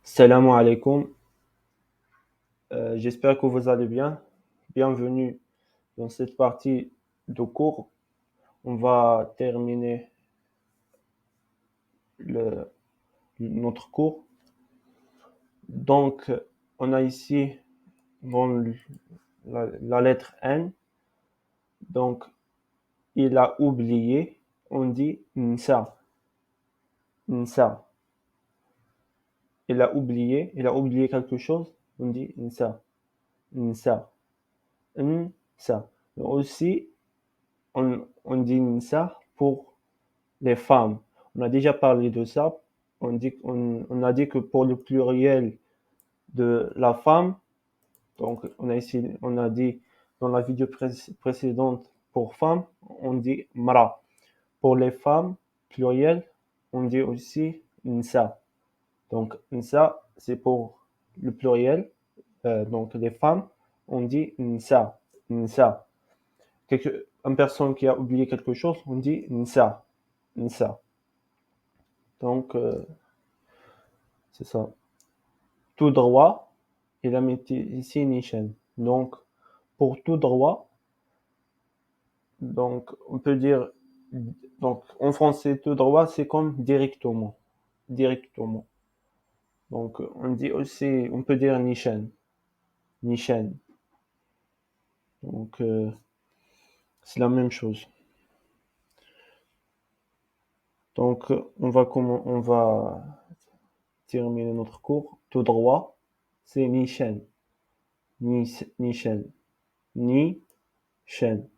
Salam alaikum. J'espère que vous allez bien. Bienvenue dans cette partie de cours. On va terminer le- notre cours. Donc, on a ici bon, la lettre N. Donc, il a oublié. On dit nsa. Nsa. Il a oublié quelque chose. On dit nsa. Nsa. Nsa. Aussi, on dit nsa pour les femmes. On a déjà parlé de ça. On a dit que pour le pluriel de la femme, donc on a dit dans la vidéo précédente pour femme, on dit mra. Pour les femmes, pluriel, on dit aussi nsa. Donc nsa, c'est pour le pluriel, donc les femmes, on dit nsa. Nsa. Une personne qui a oublié quelque chose, on dit nsa. Nsa. Donc, c'est ça. Tout droit, il a mis ici une chaîne. Donc, pour tout droit, donc, on peut dire, donc, en français, tout droit, c'est comme directement. Directement. Donc, on dit aussi, on peut dire ni chaîne. Ni chaîne. Donc, c'est la même chose. Donc, on va terminer notre cours. Tout droit, c'est ni chaîne. Ni chaîne. Ni chaîne.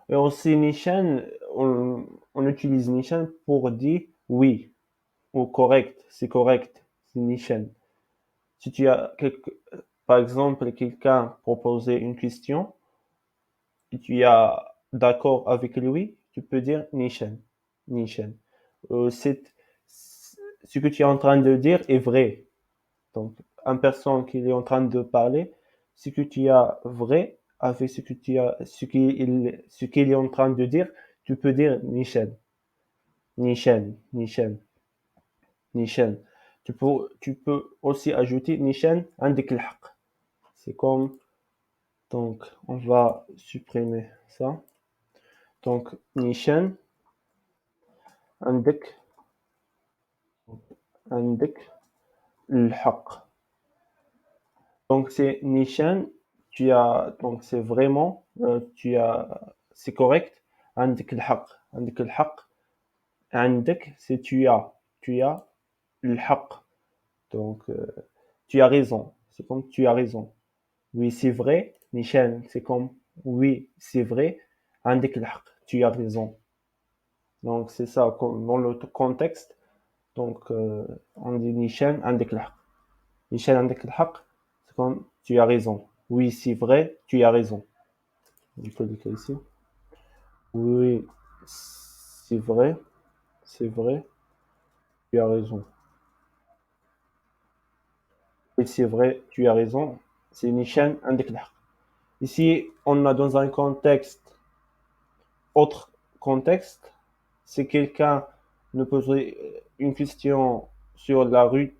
Et aussi Nishan, on utilise Nishan pour dire oui ou correct, c'est correct, c'est Nishan. Si tu as par exemple quelqu'un proposé une question et tu es d'accord avec lui, tu peux dire Nishan. Nishan. Ce que tu es en train de dire est vrai. Donc, une personne qui est en train de parler, ce que tu as vrai avec ce qu'il est en train de dire, tu peux dire Nishan, Nishan, Nishan, Nishan. Tu peux aussi ajouter Nishan عندك الحق. C'est comme, donc, on va supprimer ça. Donc, Nishan عندك عندك الحق. Donc c'est Nishan, donc c'est vraiment, c'est correct. عندك الحق, عندك الحق. عندك, c'est tu as الحق. Donc tu as raison, c'est comme tu as raison. Oui, c'est vrai. Nishan, c'est comme oui, c'est vrai. عندك الحق, tu as raison. Donc c'est ça, dans le contexte. Donc on dit Nishan عندك الحق. Nishan عندك الحق, c'est comme tu as raison. Oui, c'est vrai, tu as raison. On peut l'écrire ici. Oui, c'est vrai, tu as raison. Oui, c'est vrai, tu as raison. C'est Nishan عندك الحق. Ici, on a dans un contexte, autre contexte, c'est quelqu'un nous poser une question sur la rue,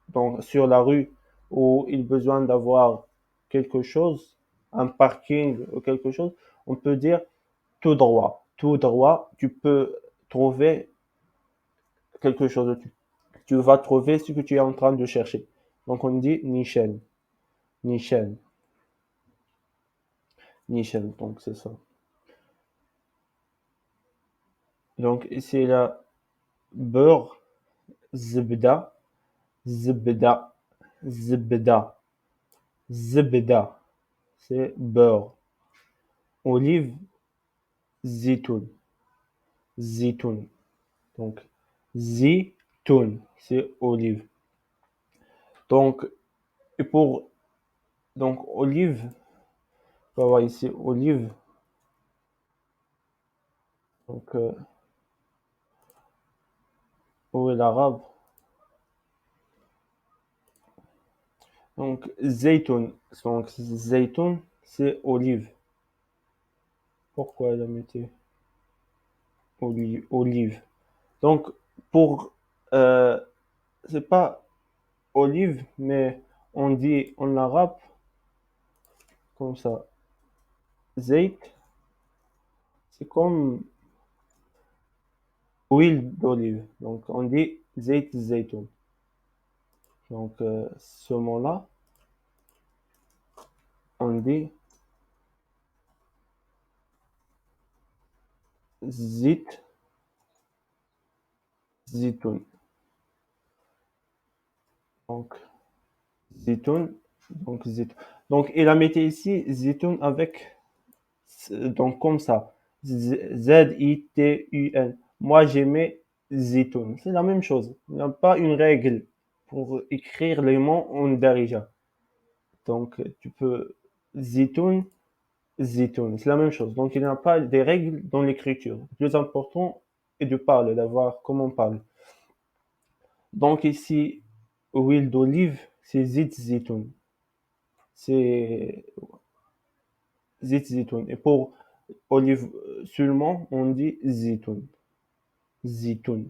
donc sur la rue où il a besoin d'avoir quelque chose, un parking ou quelque chose, on peut dire tout droit. Tout droit, tu peux trouver quelque chose. Tu vas trouver ce que tu es en train de chercher. Donc on dit Nishan. Nishan. Nishan, donc c'est ça. Donc ici là, beurre, zebda, zebda, zebda, zebda. C'est beurre. Olive, zitoun, zitoun. Donc zitoun, c'est olive. Donc, et pour, donc olive, on va voir ici olive. Donc, où est l'arabe? Donc, zaytoun. Donc, zaytoun, c'est olive. Pourquoi elle a mis olive? Donc, pour, c'est pas olive, mais on dit en arabe comme ça. Zait, c'est comme huile d'olive. Donc on dit zait zaytoun. Donc ce mot-là, on dit zit zitoun. Donc zitoun, donc zitoun. Donc il a mis ici zitoun avec donc comme ça. Z-I-T-U-N. Moi j'ai mis zitoun. C'est la même chose. Il n'y a pas une règle pour écrire les mots en darija. Donc tu peux zitoun, zitoun. C'est la même chose. Donc il n'y a pas des règles dans l'écriture. Le plus important est de parler, d'avoir comment on parle. Donc ici, huile d'olive, c'est zit zitoun. C'est zit zitoun. Et pour olive seulement, on dit zitoun. Zitoun.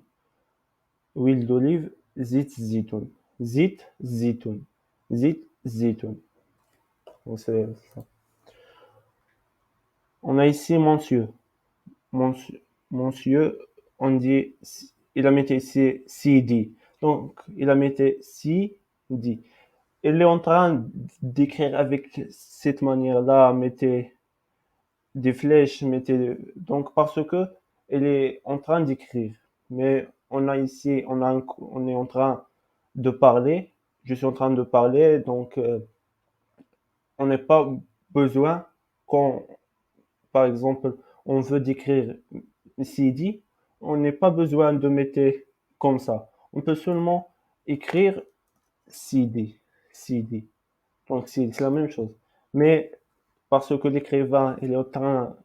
Huile d'olive, zit zitoun. Zit zitoun. Zit zitoun. Donc c'est ça. On a ici monsieur. Monsieur, on dit, il a mis ici CD. Donc, il a mis CD. Il est en train d'écrire avec cette manière-là, mettez des flèches, mettez, donc parce que il est en train d'écrire. Mais on a ici, on est en train de parler. Je suis en train de parler, donc on n'est pas besoin quand, par exemple, on veut décrire CD, on n'est pas besoin de mettre comme ça. On peut seulement écrire CD, CD. Donc c'est la même chose. Mais parce que l'écrivain il est en train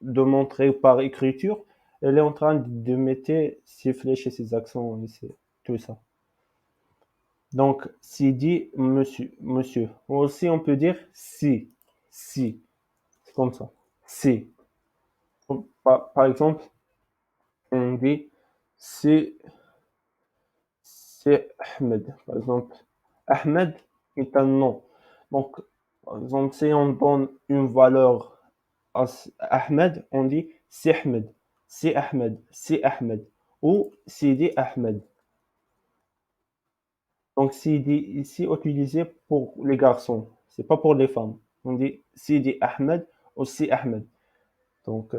de montrer par écriture, il est en train de mettre ses flèches et ses accents et tout ça. Donc CD, monsieur, monsieur. Aussi on peut dire si, si. C'est comme ça. Si. Par exemple, on dit c'est Ahmed. Par exemple, Ahmed est un nom. Donc, par exemple, si on donne une valeur à Ahmed, on dit c'est Ahmed, c'est Ahmed, c'est Ahmed ou Sidi Ahmed. Donc, Sidi ici utilisé pour les garçons, c'est pas pour les femmes. On dit Sidi Ahmed ou Si Ahmed. Donc,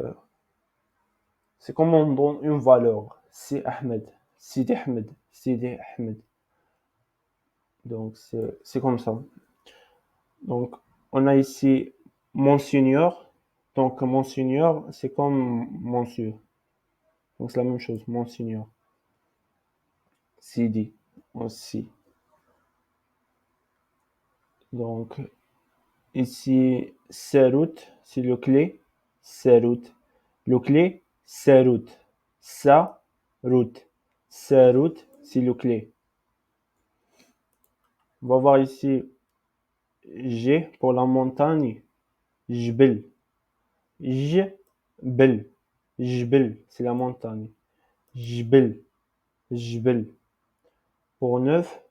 c'est comme on donne une valeur. Si Ahmed, Sidi Ahmed, Sidi Ahmed. Donc, c'est comme ça. Donc, on a ici Monseigneur. Donc, Monseigneur, c'est comme Monsieur. Donc, c'est la même chose, Monseigneur. Sidi, aussi. Donc, ici, Serut, c'est le clé. Serut. Le clé, Serut. Sa, route. Serut, c'est le clé. On va voir ici G pour la montagne. Jbel. Jbel. Jbel, c'est la montagne. Jbel. Jbel. Pour neuf,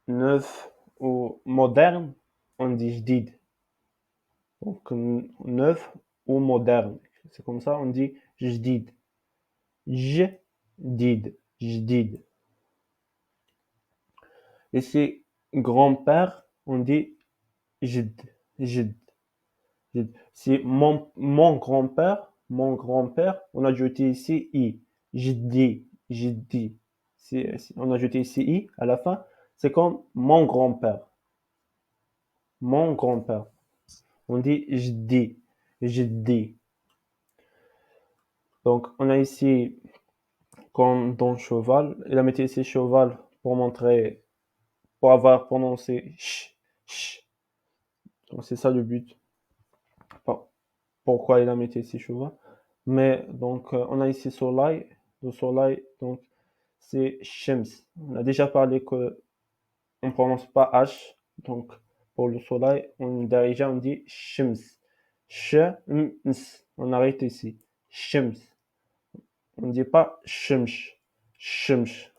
neuf ou moderne, on dit jdid. Donc neuf ou moderne. C'est comme ça, on dit jdid. Jdid. Jdid. Ici, grand-père, on dit jd. Jd. Jd. Si mon grand-père, on a ajouté ici i. Jdi. Jdi. Si on a ajouté ici i à la fin, c'est comme mon grand-père. Mon grand-père. On dit jdi. Jdi. Donc, on a ici, comme dans cheval, il a mis ici cheval pour montrer, pour avoir prononcé ch. Donc, c'est ça le but. Pourquoi il a mis ici cheval. Mais, donc, on a ici soleil. Le soleil, donc, c'est shems. On a déjà parlé que on prononce pas H. Donc, pour le soleil, déjà, on dit shems. Shems. On arrête ici. Shems. On ne dit pas shemsh. Shemsh.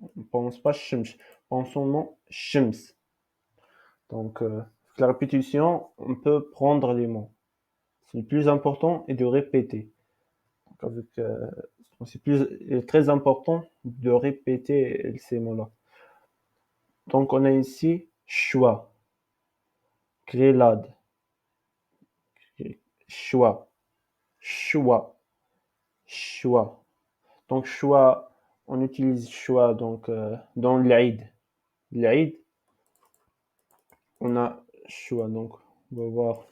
On pense pas Shams. Pensons non Shams. Donc, avec la répétition, on peut prendre les mots. Le plus important est de répéter. Donc, c'est très important de répéter ces mots-là. Donc, on a ici choix, grillade, choix, choix, choix. Donc, choix, on utilise choix donc, dans l'Aïd. L'Aïd, on a choix. Donc, on va voir.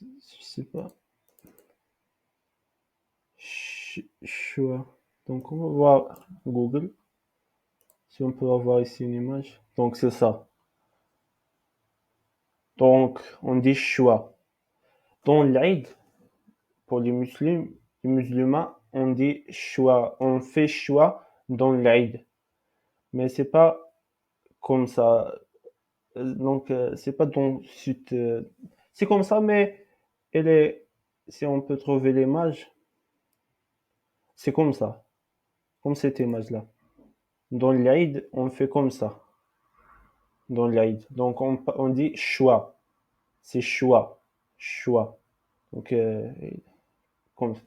Je sais pas. Choix. Donc, on va voir Google. Si on peut avoir ici une image. Donc, c'est ça. Donc, on dit choix. Dans l'Aïd, pour les musulmans, on dit choix. On fait choix dans l'Aïd. Mais c'est pas comme ça. Donc, c'est pas dans c'est comme ça, mais elle est, si on peut trouver l'image, c'est comme ça. Comme cette image-là. Dans l'Aïd, on fait comme ça. Dans l'Aïd. Donc, on dit choix. C'est choix. Choix. Donc, comme ça.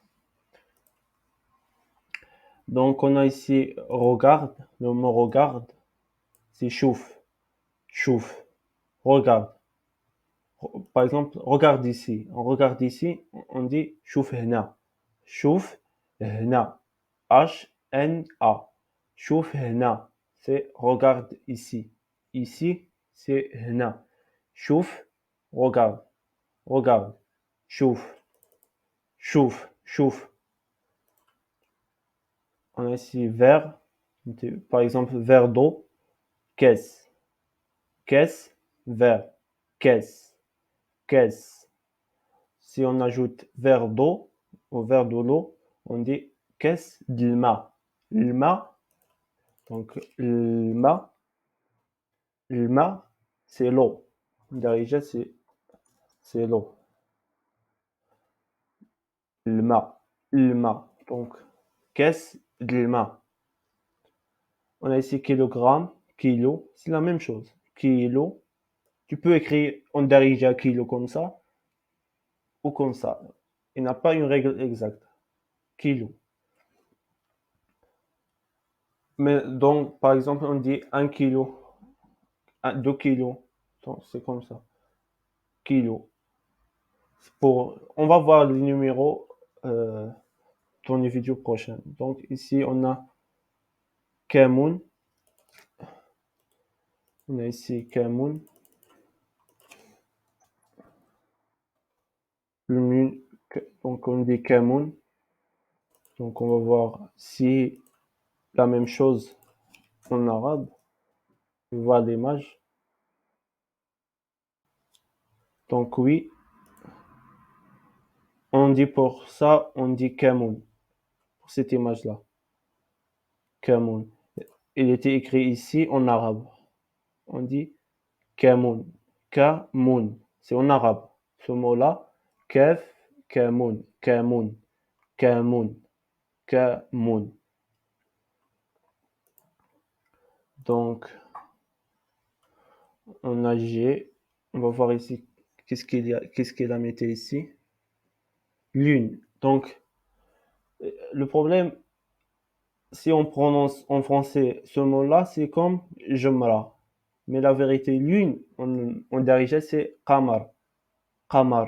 Donc, on a ici regarde. Le mot regarde, c'est chouf. Chouf. Regarde. Par exemple, regarde ici. On regarde ici, on dit chouf hna. Chouf hna. H-N-A. Chouf hna. C'est regarde ici. Ici, c'est hna. Chouf, regarde. Regarde. Chouf. Chouf. Chouf. On a ici verre. Par exemple, verre d'eau. Caisse. Caisse. Verre. Caisse. Caisse. Si on ajoute verre d'eau au verre de l'eau, on dit caisse d'ilma. L'ma, donc l'ma, c'est l'eau. Derrière, c'est l'eau. L'ma. Donc, caisse d'ilma. On a ici kilogramme, kilo, c'est la même chose. Kilo, tu peux écrire en derrière kilo comme ça ou comme ça. Il n'y a pas une règle exacte. Kilo. Mais donc, par exemple, on dit 1 kilo, 2 kilos. Donc, c'est comme ça. Kilo. On va voir les numéros dans les vidéos prochaines. Donc, ici, on a Kamoun. On a ici Kamoun. Donc, on dit Kamoun. Donc, on va voir si la même chose en arabe. On voit l'image. Donc, oui, on dit pour ça, on dit Kamoun. Pour cette image-là. Kamoun. Il était écrit ici en arabe. On dit Kamoun. Kamoun. C'est en arabe. Ce mot-là, Kaf, Kamoun, Kamoun, Kamoun, Kamoun. Donc, on a G. On va voir ici qu'est-ce qu'il a mis ici. Lune. Donc, le problème, si on prononce en français ce mot-là, c'est comme Jumra. Mais la vérité, lune, en dirige, c'est Qamar. Qamar.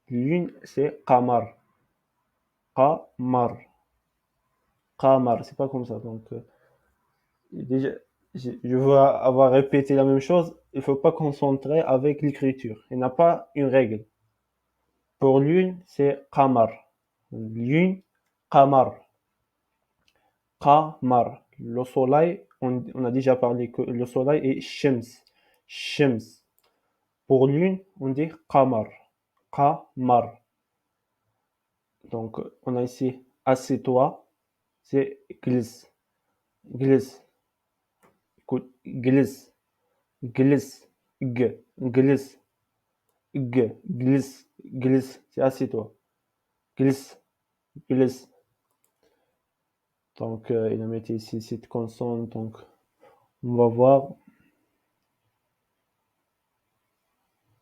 Lune, c'est Qamar. Qamar. Qamar. C'est pas comme ça. Donc, déjà, je veux avoir répété la même chose. Il faut pas concentrer avec l'écriture. Il n'y a pas une règle. Pour lune, c'est Qamar. Lune, Qamar. Qamar. Le soleil, on a déjà parlé que le soleil est Shams. Shams. Pour lune, on dit Qamar. Qamar. Donc, on a ici assieds-toi, c'est glisse. Glisse. Écoute, glisse. Glisse. Glisse. glisse, glisse, c'est assieds-toi. Glisse, glisse. Donc, il a mis ici cette consonne, donc on va voir.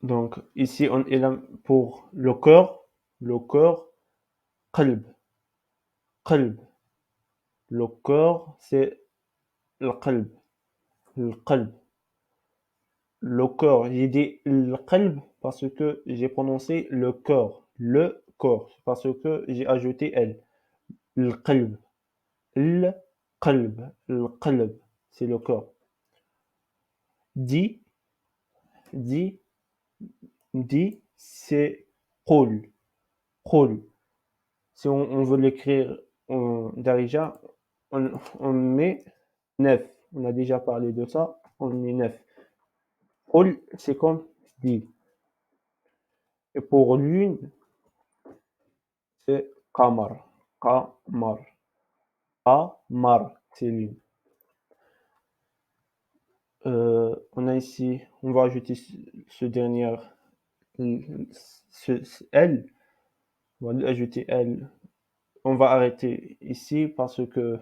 Donc, ici, il a pour le cœur, qalb, qalb. Le cœur, c'est le qalb, le qalb. Le cœur, j'ai dit le qalb parce que j'ai prononcé le corps, parce que j'ai ajouté elle. Le qalb, le le qalb, c'est le corps. Di, di, di, c'est qul, qul. Si on veut l'écrire en darija, on met 9. On a déjà parlé de ça, on met 9. Qul, c'est comme dit. Et pour lune, c'est qamar, qamar, qamar, c'est lune. On a ici, on va ajouter ce dernier, ce L, on va ajouter L. On va arrêter ici parce que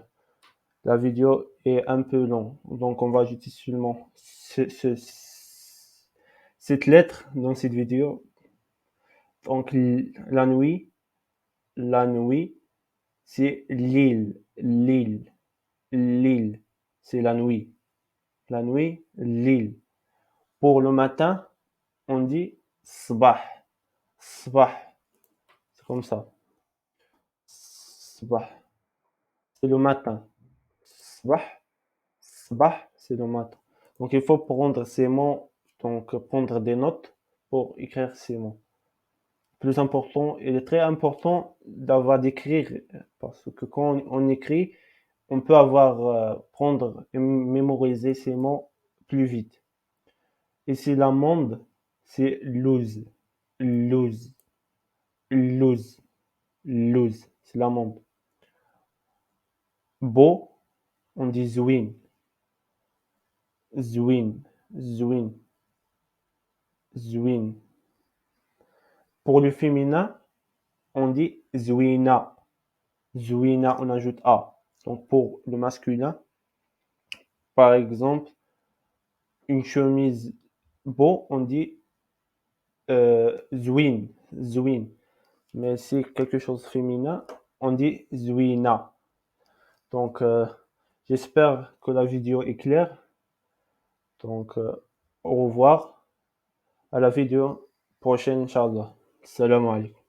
la vidéo est un peu longue. Donc, on va ajouter seulement cette lettre dans cette vidéo. Donc, la nuit, c'est l'île, c'est la nuit. La nuit, l'île. Pour le matin, on dit sabah, sabah. C'est comme ça. Sabah, c'est le matin. Sabah, sabah, c'est le matin. Donc, il faut prendre ces mots, donc prendre des notes pour écrire ces mots. Plus important, il est très important d'écrire parce que quand on écrit, on peut prendre et mémoriser ces mots plus vite. Ici, l'amande, c'est loose, loose, loose, loose, c'est l'amande. Beau, on dit zwin, zwin, zwin, zwin. Pour le féminin, on dit zwina, zwina, on ajoute A. Donc pour le masculin, par exemple, une chemise beau, on dit zwin, zwin. Mais si quelque chose féminin, on dit zwina. Donc, j'espère que la vidéo est claire. Donc, au revoir. À la vidéo prochaine, Inch'Allah. Salam alaikum.